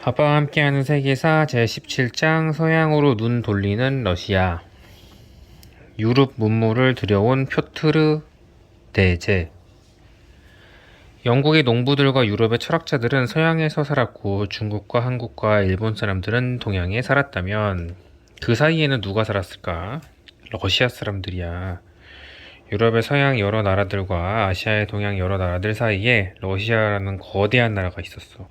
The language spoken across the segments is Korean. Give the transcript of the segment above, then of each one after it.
아빠와 함께하는 세계사 제17장 서양으로 눈 돌리는 러시아. 유럽 문물을 들여온 표트르 대제. 영국의 농부들과 유럽의 철학자들은 서양에서 살았고 중국과 한국과 일본 사람들은 동양에 살았다면 그 사이에는 누가 살았을까? 러시아 사람들이야. 유럽의 서양 여러 나라들과 아시아의 동양 여러 나라들 사이에 러시아라는 거대한 나라가 있었어.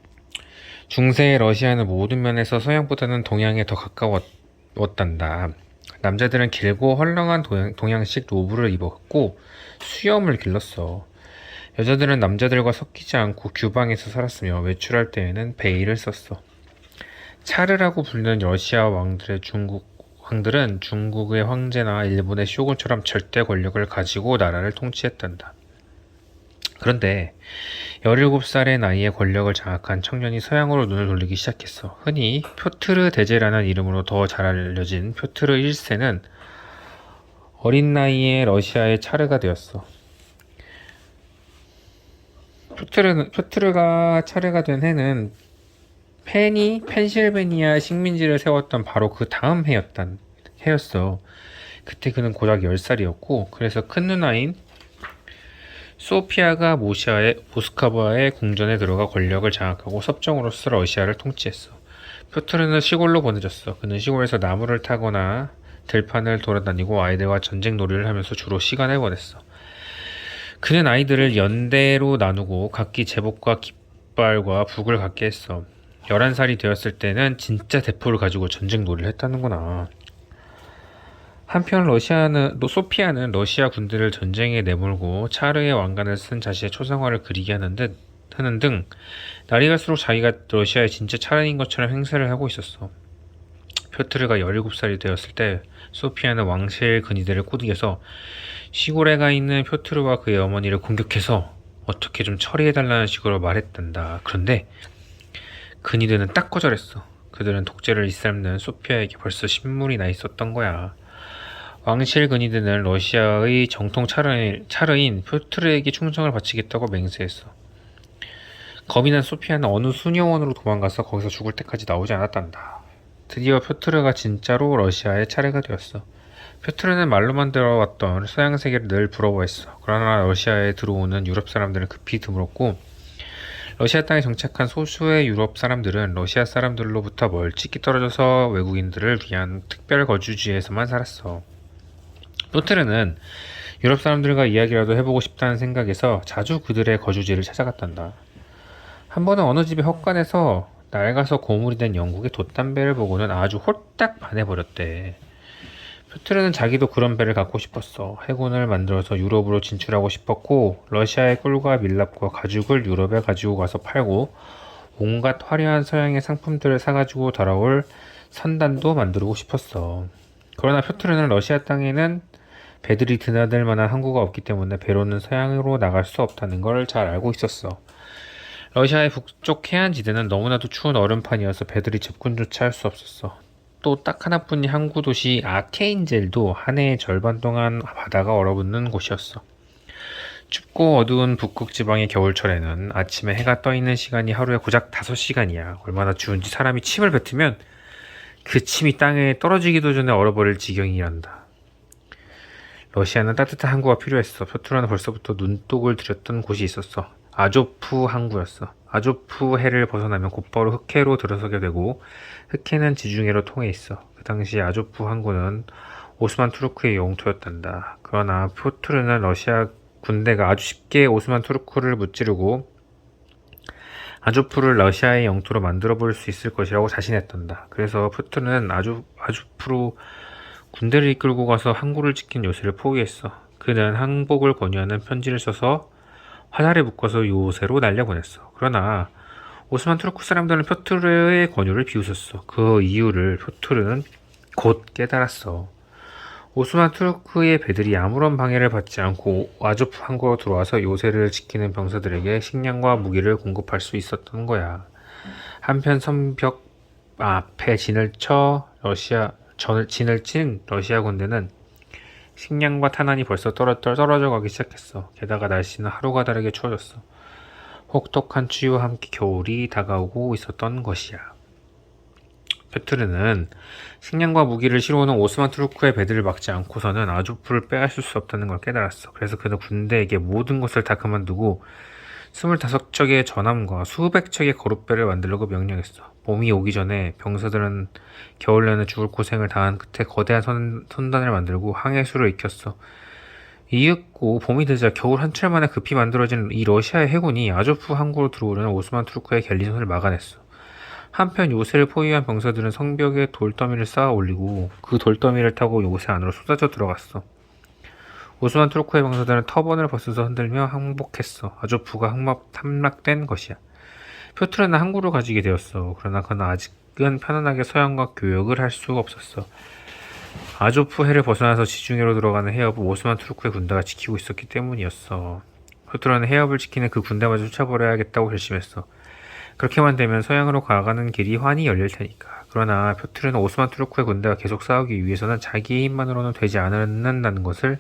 중세의 러시아는 모든 면에서 서양보다는 동양에 더 가까웠단다. 남자들은 길고 헐렁한 동양식 로브를 입었고 수염을 길렀어. 여자들은 남자들과 섞이지 않고 규방에서 살았으며 외출할 때에는 베일을 썼어. 차르라고 불리는 러시아 왕들의 왕들은 중국의 황제나 일본의 쇼군처럼 절대 권력을 가지고 나라를 통치했단다. 그런데 17살의 나이에 권력을 장악한 청년이 서양으로 눈을 돌리기 시작했어. 흔히 표트르 대제라는 이름으로 더 잘 알려진 표트르 1세는 어린 나이에 러시아의 차르가 되었어. 표트르가 차르가 된 해는 펜실베니아 식민지를 세웠던 바로 그 다음 해였어. 그때 그는 고작 10살이었고 그래서 큰 누나인 소피아가 모스크바의 궁전에 들어가 권력을 장악하고 섭정으로서 러시아를 통치했어. 표트르는 시골로 보내졌어. 그는 시골에서 나무를 타거나 들판을 돌아다니고 아이들과 전쟁 놀이를 하면서 주로 시간을 보냈어. 그는 아이들을 연대로 나누고 각기 제복과 깃발과 북을 갖게 했어. 11살이 되었을 때는 진짜 대포를 가지고 전쟁 놀이를 했다는구나. 한편 소피아는 러시아 군대를 전쟁에 내몰고 차르의 왕관을 쓴 자신의 초상화를 그리게 하는 등 날이 갈수록 자기가 러시아의 진짜 차르인 것처럼 행세를 하고 있었어. 표트르가 17살이 되었을 때 소피아는 왕실 근위대를 꾸짖어서 시골에 가 있는 표트르와 그의 어머니를 공격해서 어떻게 좀 처리해달라는 식으로 말했단다. 그런데 근위대는 딱 거절했어. 그들은 독재를 일삼는 소피아에게 벌써 신물이 나 있었던 거야. 왕실 근위대는 러시아의 정통 차르인 표트르에게 충성을 바치겠다고 맹세했어. 겁이 난 소피아는 어느 수녀원으로 도망가서 거기서 죽을 때까지 나오지 않았단다. 드디어 표트르가 진짜로 러시아의 차례가 되었어. 표트르는 말로만 들어왔던 서양 세계를 늘 부러워했어. 그러나 러시아에 들어오는 유럽 사람들은 급히 드물었고 러시아 땅에 정착한 소수의 유럽 사람들은 러시아 사람들로부터 멀찍이 떨어져서 외국인들을 위한 특별 거주지에서만 살았어. 표트르는 유럽 사람들과 이야기라도 해보고 싶다는 생각에서 자주 그들의 거주지를 찾아갔단다. 한 번은 어느 집의 헛간에서 낡아서 고물이 된 영국의 돛담배를 보고는 아주 홀딱 반해버렸대. 표트르는 자기도 그런 배를 갖고 싶었어. 해군을 만들어서 유럽으로 진출하고 싶었고 러시아의 꿀과 밀랍과 가죽을 유럽에 가지고 가서 팔고 온갖 화려한 서양의 상품들을 사가지고 돌아올 선단도 만들고 싶었어. 그러나 표트르는 러시아 땅에는 배들이 드나들 만한 항구가 없기 때문에 배로는 서양으로 나갈 수 없다는 걸 잘 알고 있었어. 러시아의 북쪽 해안지대는 너무나도 추운 얼음판이어서 배들이 접근조차 할 수 없었어. 또 딱 하나뿐인 항구 도시 아케인젤도 한 해의 절반 동안 바다가 얼어붙는 곳이었어. 춥고 어두운 북극 지방의 겨울철에는 아침에 해가 떠 있는 시간이 하루에 고작 5시간이야. 얼마나 추운지 사람이 침을 뱉으면 그 침이 땅에 떨어지기도 전에 얼어버릴 지경이란다. 러시아는 따뜻한 항구가 필요했어. 표트르는 벌써부터 눈독을 들였던 곳이 있었어. 아조프 항구였어. 아조프 해를 벗어나면 곧바로 흑해로 들어서게 되고 흑해는 지중해로 통해 있어. 그 당시 아조프 항구는 오스만 투르크의 영토였단다. 그러나 표트르는 러시아 군대가 아주 쉽게 오스만 투르크를 무찌르고 아조프를 러시아의 영토로 만들어 볼 수 있을 것이라고 자신했단다. 그래서 표트르는 아조프로 군대를 이끌고 가서 항구를 지킨 요새를 포기했어. 그는 항복을 권유하는 편지를 써서 화살에 묶어서 요새로 날려보냈어. 그러나 오스만 투르크 사람들은 표트르의 권유를 비웃었어. 그 이유를 표트르는 곧 깨달았어. 오스만 투르크의 배들이 아무런 방해를 받지 않고 아조프 항구로 들어와서 요새를 지키는 병사들에게 식량과 무기를 공급할 수 있었던 거야. 한편 성벽 앞에 진을 친 러시아 군대는 식량과 탄환이 벌써 떨어져 가기 시작했어. 게다가 날씨는 하루가 다르게 추워졌어. 혹독한 추위와 함께 겨울이 다가오고 있었던 것이야. 페트르는 식량과 무기를 실어오는 오스만 투르크의 배들을 막지 않고서는 아조프를 빼앗을 수 없다는 걸 깨달았어. 그래서 그는 군대에게 모든 것을 다 그만두고 25척의 전함과 수백 척의 거룻배를 만들려고 명령했어. 봄이 오기 전에 병사들은 겨울 내내 죽을 고생을 당한 끝에 거대한 선단을 만들고 항해수를 익혔어. 이윽고 봄이 되자 겨울 한철 만에 급히 만들어진 이 러시아의 해군이 아조프 항구로 들어오려는 오스만 투르크의 갤리선을 막아냈어. 한편 요새를 포위한 병사들은 성벽에 돌더미를 쌓아 올리고 그 돌더미를 타고 요새 안으로 쏟아져 들어갔어. 오스만 투르크의 병사들은 터번을 벗어서 흔들며 항복했어. 아조프가 함락된 것이야. 표트르는 항구를 가지게 되었어. 그러나 그는 아직은 편안하게 서양과 교역을 할 수가 없었어. 아조프 해를 벗어나서 지중해로 들어가는 해협을 오스만 투르크의 군대가 지키고 있었기 때문이었어. 표트르는 해협을 지키는 그 군대마저 쫓아버려야겠다고 결심했어. 그렇게만 되면 서양으로 가가는 길이 환히 열릴 테니까. 그러나 표트르는 오스만 투르크의 군대가 계속 싸우기 위해서는 자기의 힘만으로는 되지 않는다는 것을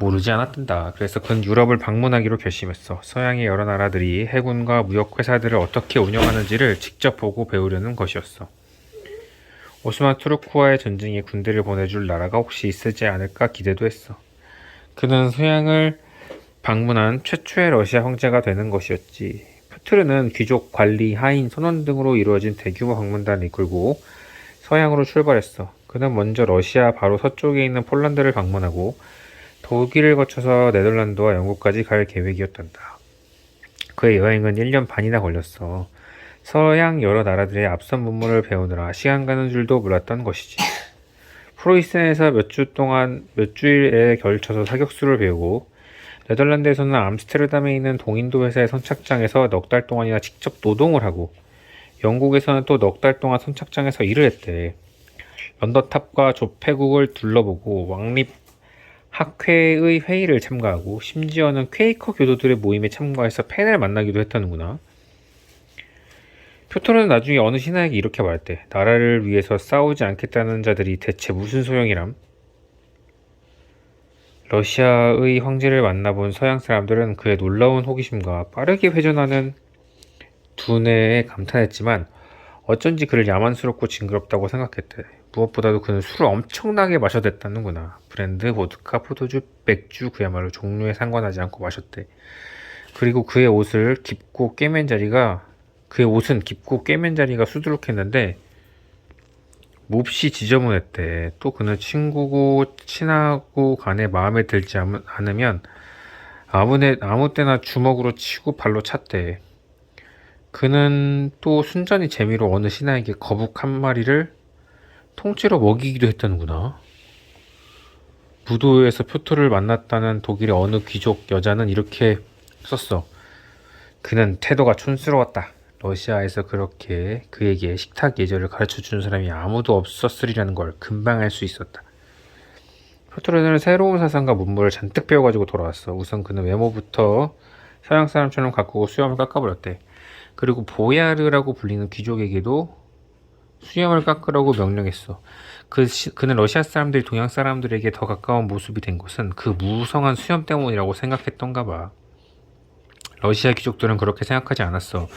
모르지 않았단다. 그래서 그는 유럽을 방문하기로 결심했어. 서양의 여러 나라들이 해군과 무역회사들을 어떻게 운영하는지를 직접 보고 배우려는 것이었어. 오스만 투르크와의 전쟁에 군대를 보내줄 나라가 혹시 있을지 않을까 기대도 했어. 그는 서양을 방문한 최초의 러시아 황제가 되는 것이었지. 표트르는 귀족, 관리, 하인, 선원 등으로 이루어진 대규모 방문단을 이끌고 서양으로 출발했어. 그는 먼저 러시아 바로 서쪽에 있는 폴란드를 방문하고 독일을 거쳐서 네덜란드와 영국까지 갈 계획이었단다. 그의 여행은 1년 반이나 걸렸어. 서양 여러 나라들의 앞선 문물을 배우느라 시간 가는 줄도 몰랐던 것이지. 프로이센에서 몇 주일에 걸쳐서 사격수를 배우고 네덜란드에서는 암스테르담에 있는 동인도 회사의 선착장에서 넉 달 동안이나 직접 노동을 하고 영국에서는 또 넉 달 동안 선착장에서 일을 했대. 런던탑과 조폐국을 둘러보고 왕립 학회의 회의를 참가하고 심지어는 퀘이커 교도들의 모임에 참가해서 팬을 만나기도 했다는구나. 표토는 나중에 어느 신하에게 이렇게 말했대. 나라를 위해서 싸우지 않겠다는 자들이 대체 무슨 소용이람? 러시아의 황제를 만나본 서양 사람들은 그의 놀라운 호기심과 빠르게 회전하는 두뇌에 감탄했지만 어쩐지 그를 야만스럽고 징그럽다고 생각했대. 무엇보다도 그는 술을 엄청나게 마셔댔다는구나. 브랜드, 보드카, 포도주, 맥주 그야말로 종류에 상관하지 않고 마셨대. 그리고 그의 옷은 깊고 꿰맨 자리가 수두룩했는데 몹시 지저분했대. 또 그는 친하고 간에 마음에 들지 않으면 아무 때나 주먹으로 치고 발로 찼대. 그는 또 순전히 재미로 어느 신하에게 거북 한 마리를 통째로 먹이기도 했다는구나. 무도회에서 표토를 만났다는 독일의 어느 귀족 여자는 이렇게 썼어. 그는 태도가 촌스러웠다. 러시아에서 그렇게 그에게 식탁 예절을 가르쳐주는 사람이 아무도 없었으리라는 걸 금방 알 수 있었다. 표토르는 새로운 사상과 문물을 잔뜩 배워가지고 돌아왔어. 우선 그는 외모부터 서양 사람처럼 가꾸고 수염을 깎아버렸대. 그리고 보야르라고 불리는 귀족에게도 수염을 깎으라고 명령했어. 그는 러시아 사람들이 동양 사람들에게 더 가까운 모습이 된 것은 그 무성한 수염 때문이라고 생각했던가 봐. 러시아 귀족들은 그렇게 생각하지 않았어.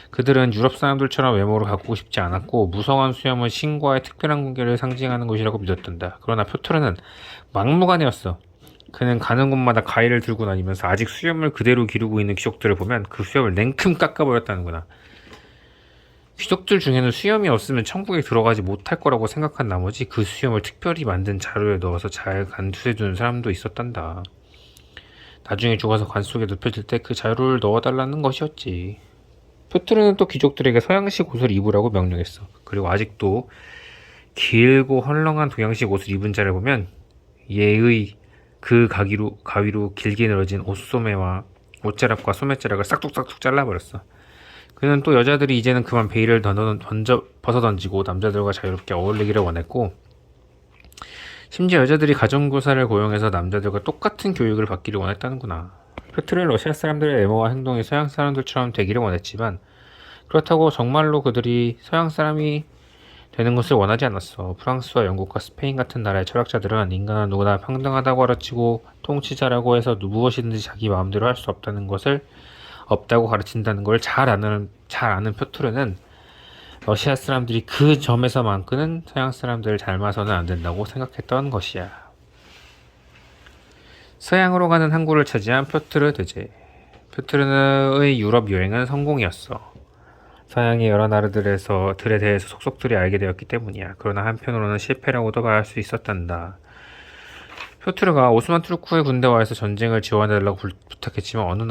그들은 유럽 사람들처럼 외모를 가꾸고 싶지 않았고 무성한 수염은 신과의 특별한 관계를 상징하는 것이라고 믿었단다. 그러나 표토르는 막무가내였어. 그는 가는 곳마다 가위를 들고 다니면서 아직 수염을 그대로 기르고 있는 귀족들을 보면 그 수염을 냉큼 깎아버렸다는구나. 귀족들 중에는 수염이 없으면 천국에 들어가지 못할 거라고 생각한 나머지 그 수염을 특별히 만든 자루에 넣어서 잘 간수해두는 사람도 있었단다. 나중에 죽어서 관 속에 눕혀질 때 그 자루를 넣어달라는 것이었지. 표트르는 또 귀족들에게 서양식 옷을 입으라고 명령했어. 그리고 아직도 길고 헐렁한 동양식 옷을 입은 자를 보면 얘의 그 가위로 길게 늘어진 옷소매와 옷자락과 소매자락을 싹둑싹둑 잘라버렸어. 그는 또 여자들이 이제는 그만 베일을 벗어던지고 남자들과 자유롭게 어울리기를 원했고 심지어 여자들이 가정교사를 고용해서 남자들과 똑같은 교육을 받기를 원했다는구나. 표트르는 러시아 사람들의 외모와 행동이 서양 사람들처럼 되기를 원했지만 그렇다고 정말로 그들이 서양 사람이 되는 것을 원하지 않았어. 프랑스와 영국과 스페인 같은 나라의 철학자들은 인간은 누구나 평등하다고 가르치고 통치자라고 해서 무엇이든지 자기 마음대로 할 수 없다고 가르친다는 걸 잘 아는 표트르는 러시아 사람들이 그 점에서만큼은 서양 사람들을 닮아서는 안 된다고 생각했던 것이야. 서양으로 가는 항구를 차지한 표트르 대제. 표트르의 유럽 여행은 성공이었어. 서양의 여러 나라들에 대해서 속속들이 알게 되었기 때문이야. 그러나 한편으로는 실패라고도 말할 수 있었단다. 표트르가 오스만 투르크의 군대와에서 전쟁을 지원해달라고 부탁했지만 어느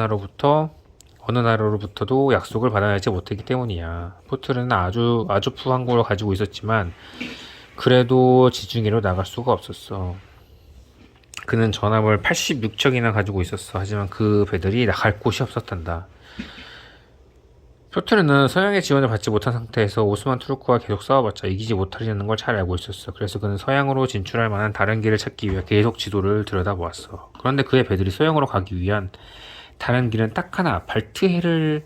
나라로부터도 약속을 받아내지 못했기 때문이야. 표트르는 아주푸 항구를 가지고 있었지만 그래도 지중해로 나갈 수가 없었어. 그는 전함을 86척이나 가지고 있었어. 하지만 그 배들이 나갈 곳이 없었단다. 표트르는 서양의 지원을 받지 못한 상태에서 오스만 투르크와 계속 싸워봤자 이기지 못하리라는 걸 잘 알고 있었어. 그래서 그는 서양으로 진출할 만한 다른 길을 찾기 위해 계속 지도를 들여다보았어. 그런데 그의 배들이 서양으로 가기 위한 다른 길은 딱 하나, 발트해로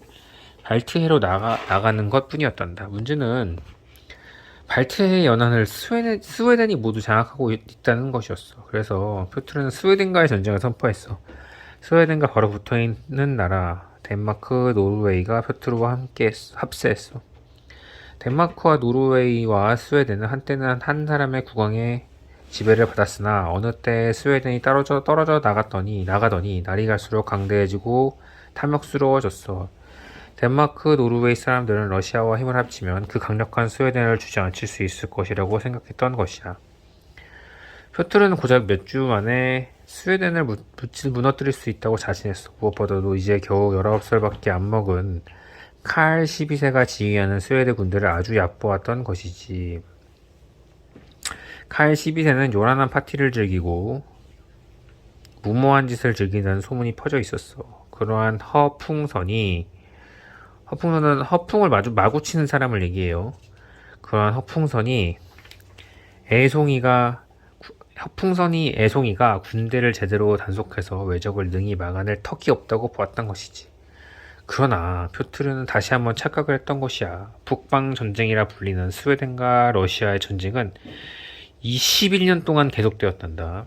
나가는 것 뿐이었단다. 문제는 발트해 연안을 스웨덴이 모두 장악하고 있다는 것이었어. 그래서 표트르는 스웨덴과의 전쟁을 선포했어. 스웨덴과 바로 붙어있는 나라 덴마크, 노르웨이가 표트르와 함께 합세했어. 덴마크와 노르웨이와 스웨덴은 한때는 한 사람의 국왕의 지배를 받았으나 어느 때 스웨덴이 떨어져 나가더니 날이 갈수록 강대해지고 탐욕스러워졌어. 덴마크, 노르웨이 사람들은 러시아와 힘을 합치면 그 강력한 스웨덴을 주저앉힐 수 있을 것이라고 생각했던 것이야. 표트르는 고작 몇 주 만에 스웨덴을 무너뜨릴 수 있다고 자신했어. 무엇보다도 이제 겨우 19살밖에 안 먹은 칼 12세가 지휘하는 스웨덴 군대를 아주 얕보았던 것이지. 칼 12세는 요란한 파티를 즐기고 무모한 짓을 즐긴다는 소문이 퍼져 있었어. 그러한 허풍을 마구 치는 사람을 얘기해요. 그러한 애송이가 군대를 제대로 단속해서 외적을 능히 막아낼 턱이 없다고 보았던 것이지. 그러나 표트르는 다시 한번 착각을 했던 것이야. 북방 전쟁이라 불리는 스웨덴과 러시아의 전쟁은 21년 동안 계속되었단다.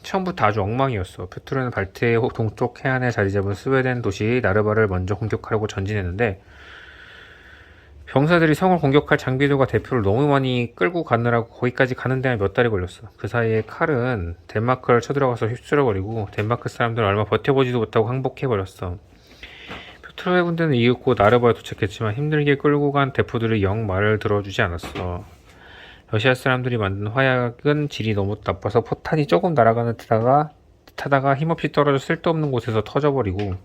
처음부터 아주 엉망이었어. 표트르는 발트해 동쪽 해안에 자리 잡은 스웨덴 도시 나르바를 먼저 공격하려고 전진했는데 병사들이 성을 공격할 장비들과 대표를 너무 많이 끌고 가느라고 거기까지 가는 데만 몇 달이 걸렸어. 그 사이에 칼은 덴마크를 쳐들어가서 휩쓸어버리고 덴마크 사람들은 얼마 버텨보지도 못하고 항복해버렸어. 표트르의 군대는 이윽고 나르바에 도착했지만 힘들게 끌고 간 대포들이 영 말을 들어주지 않았어. 러시아 사람들이 만든 화약은 질이 너무 나빠서 포탄이 조금 날아가는 타다가 힘없이 떨어져 쓸데없는 곳에서 터져버리고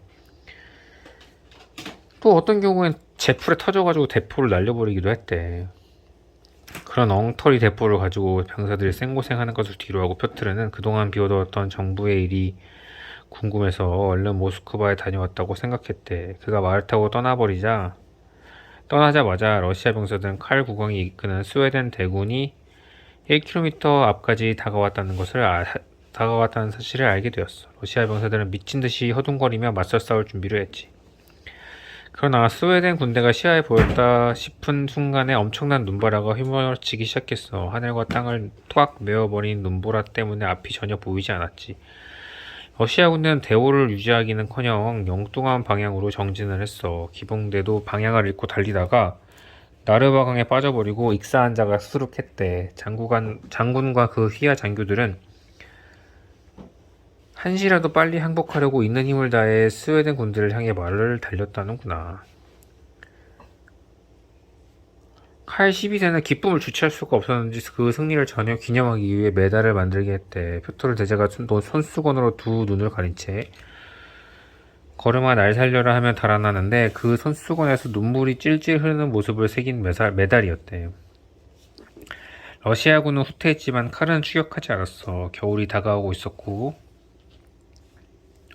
또 어떤 경우엔 제풀에 터져가지고 대포를 날려버리기도 했대. 그런 엉터리 대포를 가지고 병사들이 생고생하는 것을 뒤로하고 표트르는 그동안 비워두었던 정부의 일이 궁금해서 얼른 모스크바에 다녀왔다고 생각했대. 그가 말을 타고 떠나자마자 러시아 병사들은 칼 국왕이 이끄는 스웨덴 대군이 1km 앞까지 다가왔다는 사실을 알게 되었어. 러시아 병사들은 미친 듯이 허둥거리며 맞서 싸울 준비를 했지. 그러나 스웨덴 군대가 시야에 보였다 싶은 순간에 엄청난 눈보라가 휘몰아치기 시작했어. 하늘과 땅을 꽉 메워버린 눈보라 때문에 앞이 전혀 보이지 않았지. 러시아 군대는 대오를 유지하기는커녕 영동한 방향으로 정진을 했어. 기봉대도 방향을 잃고 달리다가 나르바강에 빠져버리고 익사한 자가 수룩했대. 장군과 그 휘하 장교들은 한시라도 빨리 항복하려고 있는 힘을 다해 스웨덴 군대를 향해 말을 달렸다는구나. 칼 12세는 기쁨을 주체할 수가 없었는지 그 승리를 전혀 기념하기 위해 메달을 만들게 했대. 표토르 대제가 손수건으로 두 눈을 가린 채 걸음아 날 살려라 하면 달아나는데 그 손수건에서 눈물이 찔찔 흐르는 모습을 새긴 메달이었대. 러시아군은 후퇴했지만 칼은 추격하지 않았어. 겨울이 다가오고 있었고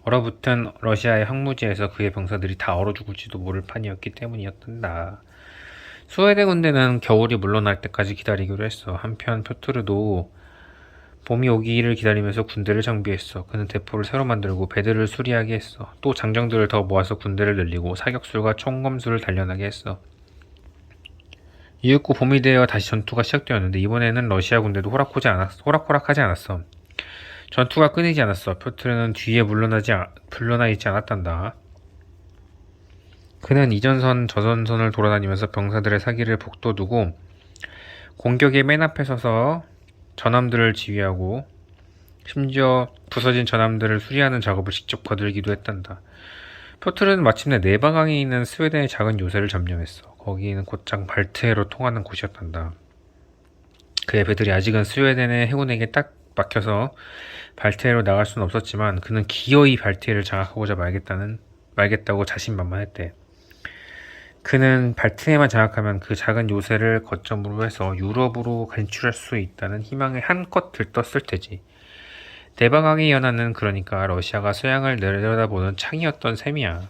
얼어붙은 러시아의 황무지에서 그의 병사들이 다 얼어 죽을지도 모를 판이었기 때문이었단다. 스웨덴 군대는 겨울이 물러날 때까지 기다리기로 했어. 한편 표트르도 봄이 오기를 기다리면서 군대를 정비했어. 그는 대포를 새로 만들고 배들을 수리하게 했어. 또 장정들을 더 모아서 군대를 늘리고 사격술과 총검술을 단련하게 했어. 이윽고 봄이 되어 다시 전투가 시작되었는데 이번에는 러시아 군대도 호락호락하지 않았어. 전투가 끊이지 않았어. 표트르는 뒤에 물러나 있지 않았단다. 그는 이전선 저전선을 돌아다니면서 병사들의 사기를 북돋우고 공격의 맨 앞에 서서 전함들을 지휘하고 심지어 부서진 전함들을 수리하는 작업을 직접 거들기도 했단다. 표틀은 마침내 내방항에 있는 스웨덴의 작은 요새를 점령했어. 거기는 곧장 발트해로 통하는 곳이었단다. 그의 배들이 아직은 스웨덴의 해군에게 딱 막혀서 발트해로 나갈 수는 없었지만 그는 기어이 발트해를 장악하고자 말겠다고 자신만만했대. 그는 발트해만 장악하면 그 작은 요새를 거점으로 해서 유럽으로 진출할 수 있다는 희망에 한껏 들떴을 테지. 내방항의 연안은 그러니까 러시아가 서양을 내려다보는 창이었던 셈이야.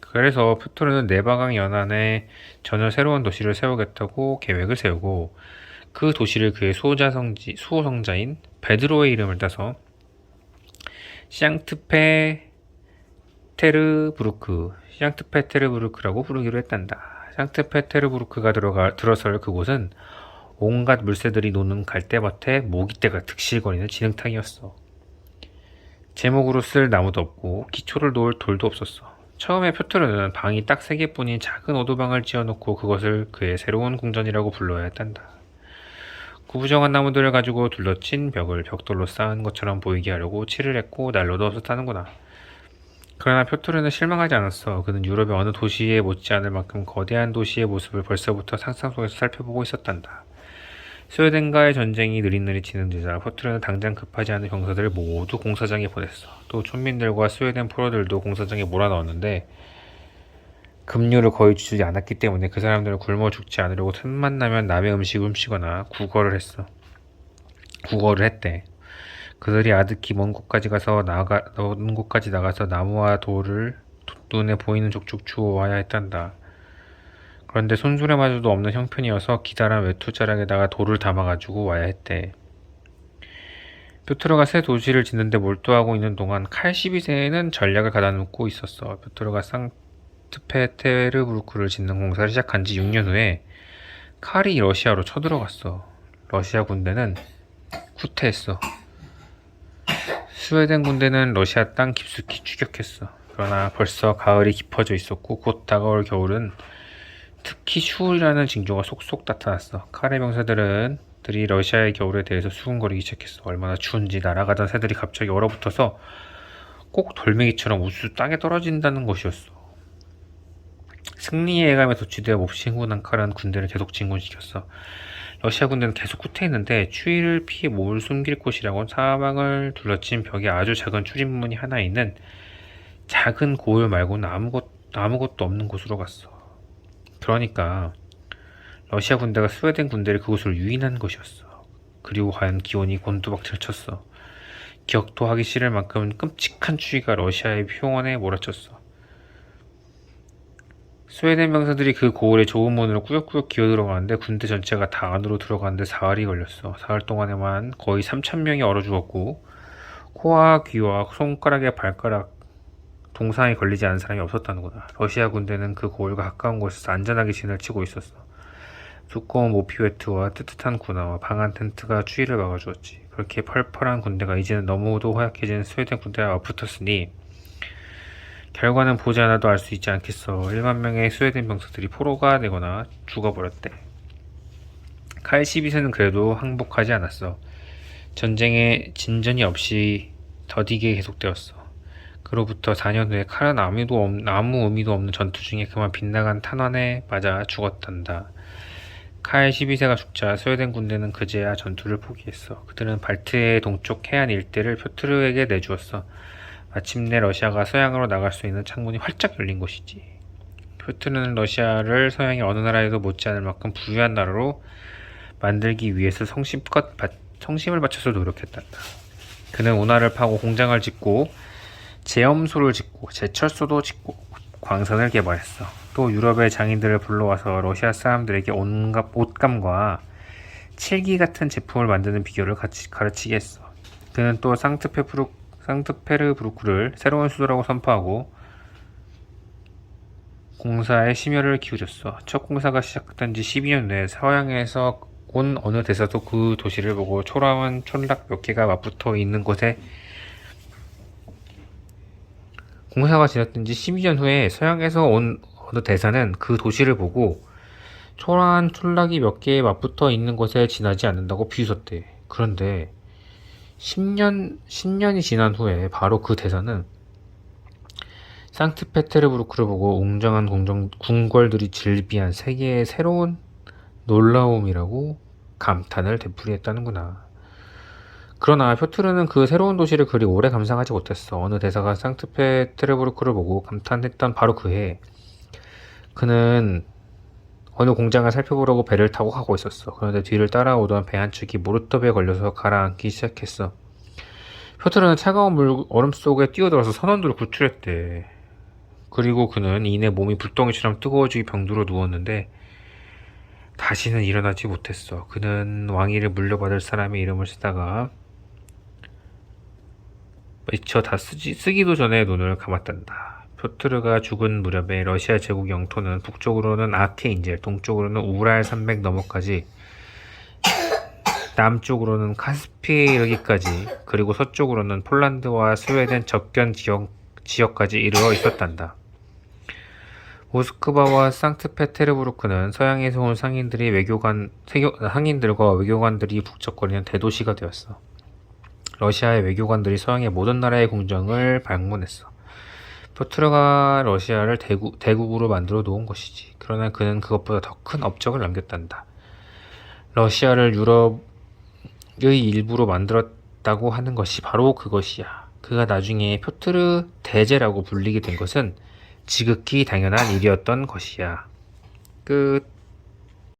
그래서 표토르는 내방항 연안에 전혀 새로운 도시를 세우겠다고 계획을 세우고 그 도시를 그의 수호성자인 베드로의 이름을 따서 샹트페테르부르크라고 부르기로 했단다. 샹트페테르부르크가 들어설 그곳은 온갖 물새들이 노는 갈대밭에 모기떼가 득실거리는 진흙탕이었어. 제목으로 쓸 나무도 없고 기초를 놓을 돌도 없었어. 처음에 표토르는 방이 딱 3개뿐인 작은 오두방을 지어놓고 그것을 그의 새로운 궁전이라고 불러야 했단다. 구부정한 나무들을 가지고 둘러친 벽을 벽돌로 쌓은 것처럼 보이게 하려고 칠을 했고 난로도 없었다는구나. 그러나 표토르는 실망하지 않았어. 그는 유럽의 어느 도시에 못지않을 만큼 거대한 도시의 모습을 벌써부터 상상 속에서 살펴보고 있었단다. 스웨덴과의 전쟁이 느릿느릿 진행되자 표토르는 당장 급하지 않은 병사들을 모두 공사장에 보냈어. 또 촌민들과 스웨덴 포로들도 공사장에 몰아넣었는데 급료를 거의 주지 않았기 때문에 그 사람들은 굶어 죽지 않으려고 틈만 나면 남의 음식을 훔치거나 구걸을 했대. 그들이 아득히 먼 곳까지 나가서 나무와 돌을 눈에 보이는 족족 주워와야 했단다. 그런데 손수레마저도 없는 형편이어서 기다란 외투자락에다가 돌을 담아가지고 와야 했대. 표토르가 새 도시를 짓는데 몰두하고 있는 동안 칼 12세는 전략을 가다놓고 있었어. 표토르가 상트페테르부르크를 짓는 공사를 시작한 지 6년 후에 칼이 러시아로 쳐들어갔어. 러시아 군대는 후퇴했어. 스웨덴 군대는 러시아 땅 깊숙이 추격했어. 그러나 벌써 가을이 깊어져 있었고 곧 다가올 겨울은 특히 추울이라는 징조가 속속 나타났어. 칼의 병사들이 러시아의 겨울에 대해서 수군거리기 시작했어. 얼마나 추운지 날아가던 새들이 갑자기 얼어붙어서 꼭 돌멩이처럼 우수 땅에 떨어진다는 것이었어. 승리의 예감에 도취되어 몹시 흥분한 칼은 군대를 계속 진군시켰어. 러시아 군대는 계속 후퇴했는데 추위를 피해 몸을 숨길 곳이라곤 사방을 둘러친 벽에 아주 작은 출입문이 하나 있는 작은 고을 말고는 아무것도 없는 곳으로 갔어. 그러니까 러시아 군대가 스웨덴 군대를 그곳으로 유인한 것이었어. 그리고 과연 기온이 곤두박질 쳤어. 기억도 하기 싫을 만큼 끔찍한 추위가 러시아의 표원에 몰아쳤어. 스웨덴 병사들이 그 고을의 좁은 문으로 꾸역꾸역 기어들어가는데 군대 전체가 다 안으로 들어가는데 사흘이 걸렸어. 사흘 동안에만 거의 3,000명이 얼어 죽었고 코와 귀와 손가락에 발가락 동상에 걸리지 않은 사람이 없었다는구나. 러시아 군대는 그 고을과 가까운 곳에서 안전하게 진을 치고 있었어. 두꺼운 모피웨트와 뜨뜻한 군화와 방한 텐트가 추위를 막아주었지. 그렇게 펄펄한 군대가 이제는 너무도 허약해진 스웨덴 군대와 맞붙었으니 결과는 보지 않아도 알 수 있지 않겠어. 1만 명의 스웨덴 병사들이 포로가 되거나 죽어버렸대. 칼 12세는 그래도 항복하지 않았어. 전쟁에 진전이 없이 더디게 계속되었어. 그로부터 4년 후에 칼은 아무 의미도 없는 전투 중에 그만 빗나간 탄환에 맞아 죽었단다. 칼 12세가 죽자 스웨덴 군대는 그제야 전투를 포기했어. 그들은 발트해의 동쪽 해안 일대를 표트르에게 내주었어. 마침내 러시아가 서양으로 나갈 수 있는 창문이 활짝 열린 것이지. 표트르는 러시아를 서양의 어느 나라에도 못지않을 만큼 부유한 나라로 만들기 위해서 성심을 바쳐서 노력했단다. 그는 운하를 파고 공장을 짓고 제염소를 짓고 제철소도 짓고 광산을 개발했어. 또 유럽의 장인들을 불러와서 러시아 사람들에게 온갖 옷감과 칠기 같은 제품을 만드는 비결을 가르치게 했어. 그는 또 상트페르부르크를 새로운 수도라고 선포하고 공사에 심혈을 기울였어. 첫 공사가 시작된 지 12년 내에 서양에서 온 어느 대사도 그 도시를 보고 초라한 촌락 몇 개가 맞붙어 있는 곳에 공사가 지났던 지 12년 후에 서양에서 온 어느 대사는 그 도시를 보고 초라한 촌락이 몇 개 맞붙어 있는 곳에 지나지 않는다고 비웃었대. 그런데 10년이 지난 후에 바로 그 대사는 상트페테르부르크를 보고 웅장한 궁궐들이 즐비한 세계의 새로운 놀라움이라고 감탄을 되풀이했다는구나. 그러나 표트르는 그 새로운 도시를 그리 오래 감상하지 못했어. 어느 대사가 상트페테르부르크를 보고 감탄했던 바로 그해 그는 어느 공장을 살펴보려고 배를 타고 가고 있었어. 그런데 뒤를 따라오던 배 한 척이 모르톱에 걸려서 가라앉기 시작했어. 표트르는 차가운 얼음 속에 뛰어들어서 선원들을 구출했대. 그리고 그는 이내 몸이 불덩이처럼 뜨거워지기 병들어 누웠는데 다시는 일어나지 못했어. 그는 왕위를 물려받을 사람의 이름을 쓰다가 미처 다 쓰기도 전에 눈을 감았단다. 표트르가 죽은 무렵에 러시아 제국 영토는 북쪽으로는 아크엔젤, 동쪽으로는 우랄 산맥 너머까지, 남쪽으로는 카스피에 이르기까지, 그리고 서쪽으로는 폴란드와 스웨덴 접견 지역까지 이르러 있었단다. 모스크바와 상트페테르부르크는 서양에서 온 상인들과 외교관들이 북적거리는 대도시가 되었어. 러시아의 외교관들이 서양의 모든 나라의 궁정을 방문했어. 표트르가 러시아를 대국으로 만들어 놓은 것이지. 그러나 그는 그것보다 더 큰 업적을 남겼단다. 러시아를 유럽의 일부로 만들었다고 하는 것이 바로 그것이야. 그가 나중에 표트르 대제라고 불리게 된 것은 지극히 당연한 일이었던 것이야. 끝.